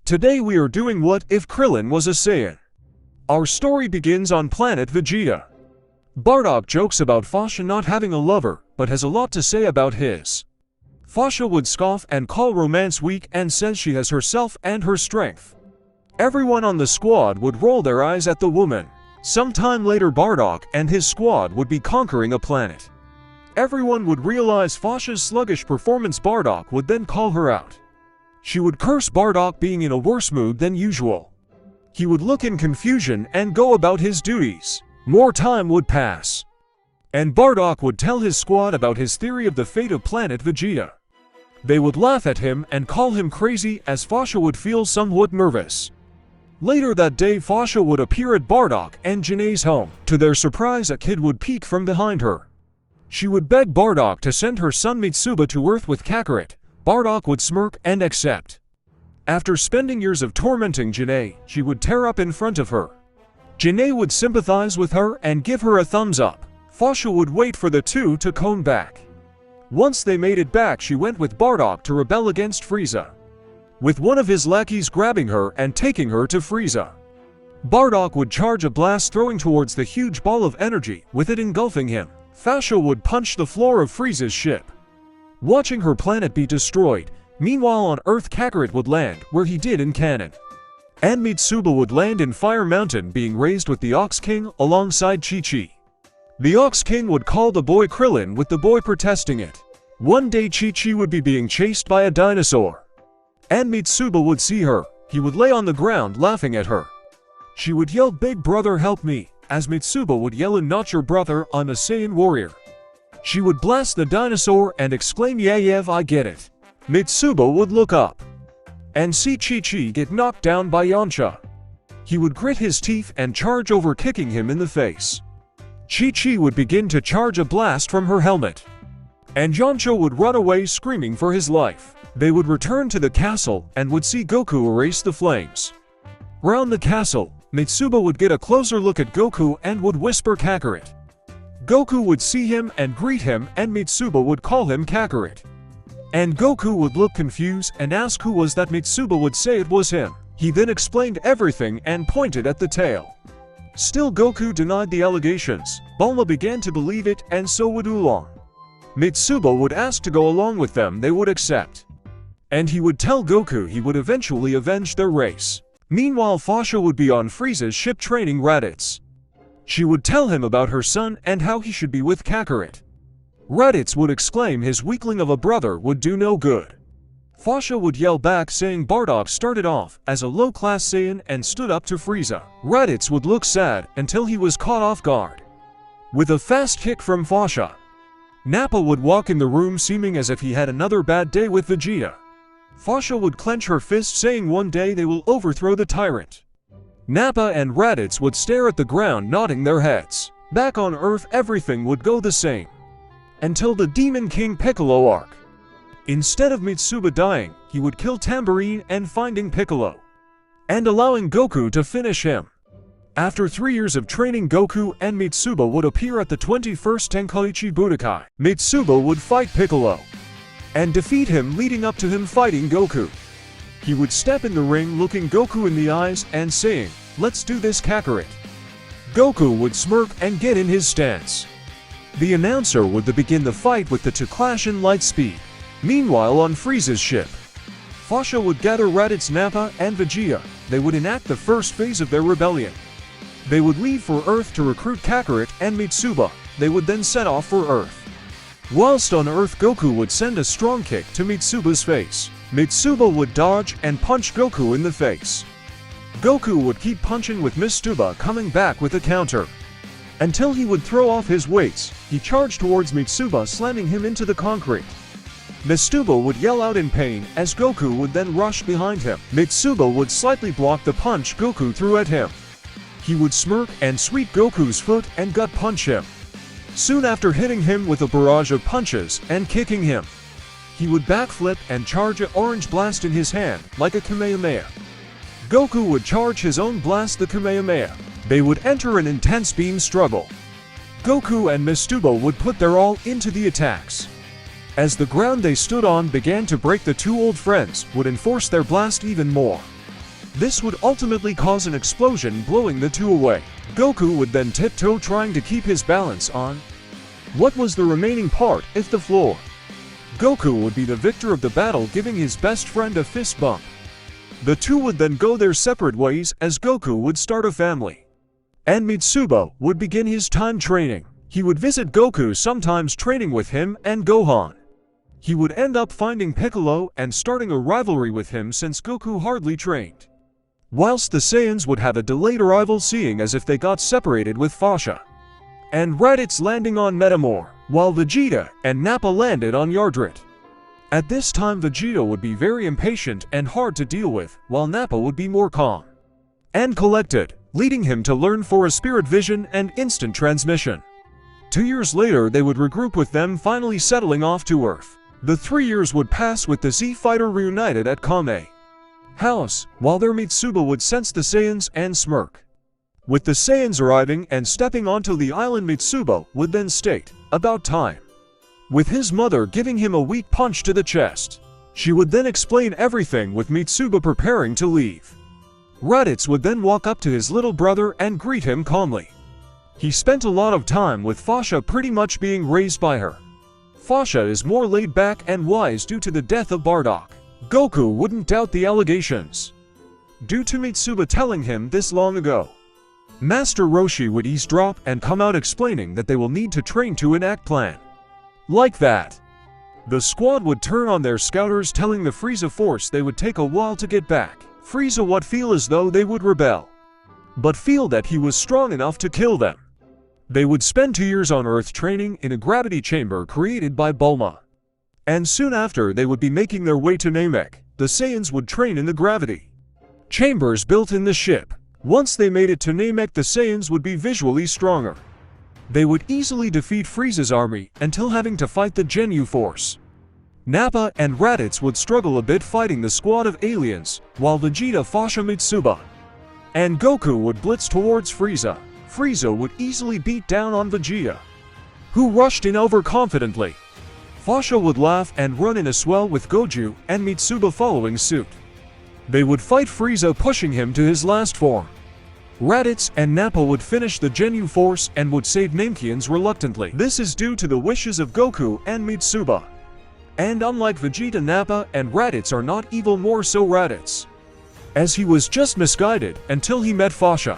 Today we are doing What If Krillin Was a Saiyan? Our story begins on planet Vegeta. Bardock jokes about Fasha not having a lover, but has a lot to say about his. Fasha would scoff and call romance weak and says she has herself and her strength. Everyone on the squad would roll their eyes at the woman. Sometime later Bardock and his squad would be conquering a planet. Everyone would realize Fasha's sluggish performance. Bardock would then call her out. She would curse Bardock being in a worse mood than usual. He would look in confusion and go about his duties. More time would pass, and Bardock would tell his squad about his theory of the fate of planet Vegeta. They would laugh at him and call him crazy as Fasha would feel somewhat nervous. Later that day Fasha would appear at Bardock and Janae's home. To their surprise, a kid would peek from behind her. She would beg Bardock to send her son Mitsuba to Earth with Kakarot. Bardock would smirk and accept. After spending years of tormenting Janae, she would tear up in front of her. Janae would sympathize with her and give her a thumbs up. Fasha would wait for the two to come back. Once they made it back, she went with Bardock to rebel against Frieza, with one of his lackeys grabbing her and taking her to Frieza. Bardock would charge a blast throwing towards the huge ball of energy, with it engulfing him. Fasha would punch the floor of Frieza's ship, watching her planet be destroyed. Meanwhile on Earth Kakarot would land, where he did in canon. And Mitsuba would land in Fire Mountain, being raised with the Ox King alongside Chi-Chi. The Ox King would call the boy Krillin, with the boy protesting it. One day Chi-Chi would be being chased by a dinosaur, and Mitsuba would see her. He would lay on the ground laughing at her. She would yell, "Big brother, help me," as Mitsuba would yell, "I'm not your brother, I'm a Saiyan warrior." She would blast the dinosaur and exclaim, "Yeah, I get it." Mitsuba would look up and see Chi-Chi get knocked down by Yamcha. He would grit his teeth and charge over, kicking him in the face. Chi-Chi would begin to charge a blast from her helmet, and Yamcha would run away screaming for his life. They would return to the castle and would see Goku erase the flames. Round the castle, Mitsuba would get a closer look at Goku and would whisper Kakarot. Goku would see him and greet him, and Mitsuba would call him Kakarot. And Goku would look confused and ask who was that. Mitsuba would say it was him. He then explained everything and pointed at the tail. Still Goku denied the allegations. Bulma began to believe it, and so would Oolong. Mitsuba would ask to go along with them. They would accept, and he would tell Goku he would eventually avenge their race. Meanwhile Fasha would be on Frieza's ship training Raditz. She would tell him about her son and how he should be with Kakarot. Raditz would exclaim his weakling of a brother would do no good. Fasha would yell back, saying Bardock started off as a low-class Saiyan and stood up to Frieza. Raditz would look sad until he was caught off guard with a fast kick from Fasha. Nappa would walk in the room seeming as if he had another bad day with Vegeta. Fasha would clench her fist, saying one day they will overthrow the tyrant. Nappa and Raditz would stare at the ground, nodding their heads. Back on Earth everything would go the same until the Demon King Piccolo arc. Instead of Mitsuba dying, he would kill Tambourine and finding Piccolo, and allowing Goku to finish him. After 3 years of training, Goku and Mitsuba would appear at the 21st Tenkaichi Budokai. Mitsuba would fight Piccolo and defeat him, leading up to him fighting Goku. He would step in the ring looking Goku in the eyes and saying, "Let's do this, Kakarot." Goku would smirk and get in his stance. The announcer would begin the fight with the two clash in light speed. Meanwhile on Frieza's ship, Fasha would gather Raditz, Nappa, and Vegeta. They would enact the first phase of their rebellion. They would leave for Earth to recruit Kakarot and Mitsuba. They would then set off for Earth. Whilst on Earth, Goku would send a strong kick to Mitsuba's face. Mitsuba would dodge and punch Goku in the face. Goku would keep punching, with Mitsuba coming back with a counter, until he would throw off his weights. He charged towards Mitsuba, slamming him into the concrete. Mitsuba would yell out in pain as Goku would then rush behind him. Mitsuba would slightly block the punch Goku threw at him. He would smirk and sweep Goku's foot and gut punch him, soon after hitting him with a barrage of punches and kicking him. He would backflip and charge an orange blast in his hand, like a Kamehameha. Goku would charge his own blast, the Kamehameha. They would enter an intense beam struggle. Goku and Mitsuba would put their all into the attacks. As the ground they stood on began to break, the two old friends would enforce their blast even more. This would ultimately cause an explosion, blowing the two away. Goku would then tiptoe, trying to keep his balance on what was the remaining part, if the floor. Goku would be the victor of the battle, giving his best friend a fist bump. The two would then go their separate ways, as Goku would start a family. And Mitsuba would begin his time training. He would visit Goku, sometimes training with him and Gohan. He would end up finding Piccolo and starting a rivalry with him, since Goku hardly trained. Whilst the Saiyans would have a delayed arrival, seeing as if they got separated, with Fasha and Raditz landing on Metamore, while Vegeta and Nappa landed on Yardrat. At this time, Vegeta would be very impatient and hard to deal with, while Nappa would be more calm and collected, leading him to learn for a spirit vision and instant transmission. 2 years later, they would regroup, with them finally settling off to Earth. The 3 years would pass with the Z-Fighter reunited at Kame House, while their Mitsuba would sense the Saiyans and smirk. With the Saiyans arriving and stepping onto the island, Mitsuba would then state, "About time," with his mother giving him a weak punch to the chest. She would then explain everything, with Mitsuba preparing to leave. Raditz would then walk up to his little brother and greet him calmly. He spent a lot of time with Fasha, pretty much being raised by her. Fasha is more laid back and wise due to the death of Bardock. Goku wouldn't doubt the allegations, due to Mitsuba telling him this long ago. Master Roshi would eavesdrop and come out explaining that they will need to train to enact plan. Like that, the squad would turn on their scouters, telling the Frieza force they would take a while to get back. Frieza would feel as though they would rebel, but feel that he was strong enough to kill them. They would spend 2 years on Earth training in a gravity chamber created by Bulma. And soon after, they would be making their way to Namek. The Saiyans would train in the gravity chambers built in the ship. Once they made it to Namek, the Saiyans would be visually stronger. They would easily defeat Frieza's army, until having to fight the Ginyu Force. Nappa and Raditz would struggle a bit fighting the squad of aliens, while Vegeta, Fasha, Mitsuba, and Goku would blitz towards Frieza. Frieza would easily beat down on Vegeta, who rushed in overconfidently. Fasha would laugh and run in a swell, with Goju and Mitsuba following suit. They would fight Frieza, pushing him to his last form. Raditz and Nappa would finish the Ginyu Force and would save Namekians reluctantly. This is due to the wishes of Goku and Mitsuba. And unlike Vegeta, Nappa and Raditz are not evil, more so Raditz, as he was just misguided until he met Fasha.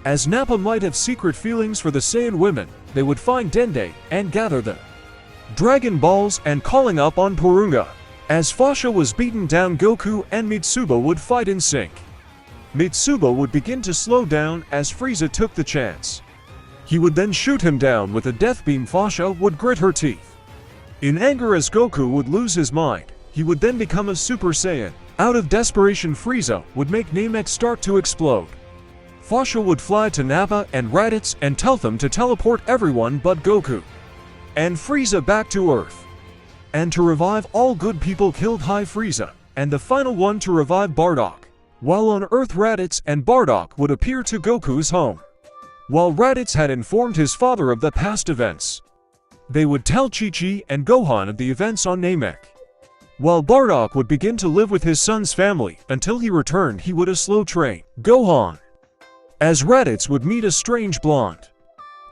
As Nappa might have secret feelings for the Saiyan women, they would find Dende and gather the Dragon Balls and calling up on Porunga. As Fasha was beaten down, Goku and Mitsuba would fight in sync. Mitsuba would begin to slow down as Frieza took the chance. He would then shoot him down with a death beam. Fasha would grit her teeth in anger as Goku would lose his mind. He would then become a Super Saiyan. Out of desperation, Frieza would make Namek start to explode. Fasha would fly to Nappa and Raditz and tell them to teleport everyone but Goku and Frieza back to Earth, and to revive all good people killed High Frieza, and the final one to revive Bardock. While on Earth, Raditz and Bardock would appear to Goku's home. While Raditz had informed his father of the past events, they would tell Chi-Chi and Gohan of the events on Namek. While Bardock would begin to live with his son's family, until he returned, he would a slow train Gohan, as Raditz would meet a strange blonde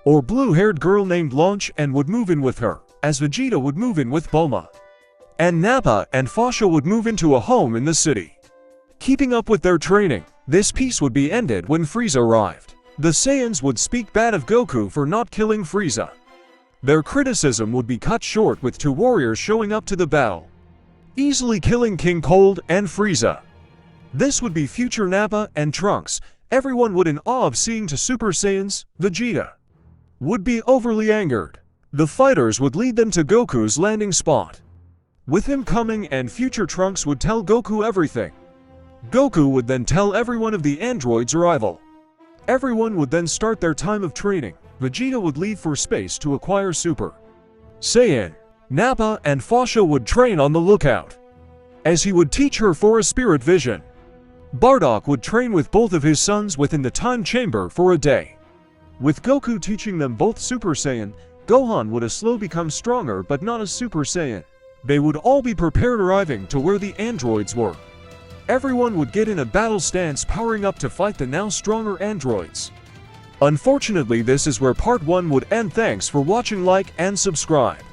or blue-haired girl named Launch and would move in with her, as Vegeta would move in with Bulma, and Nappa and Fasha would move into a home in the city. Keeping up with their training, this piece would be ended when Frieza arrived. The Saiyans would speak bad of Goku for not killing Frieza. Their criticism would be cut short with 2 warriors showing up to the battle, easily killing King Cold and Frieza. This would be future Nappa and Trunks. Everyone would in awe of seeing 2 Super Saiyans. Vegeta would be overly angered. The fighters would lead them to Goku's landing spot, with him coming, and future Trunks would tell Goku everything. Goku would then tell everyone of the android's arrival. Everyone would then start their time of training. Vegeta would leave for space to acquire Super Saiyan. Nappa and Fasha would train on the lookout, as he would teach her for a spirit vision. Bardock would train with both of his sons within the time chamber for a day, with Goku teaching them both Super Saiyan. Gohan would slow become stronger, but not a Super Saiyan. They would all be prepared, arriving to where the androids were. everyone would get in a battle stance powering up to fight the now stronger androids. Unfortunately, this is where part 1 would end. Thanks for watching, like and subscribe.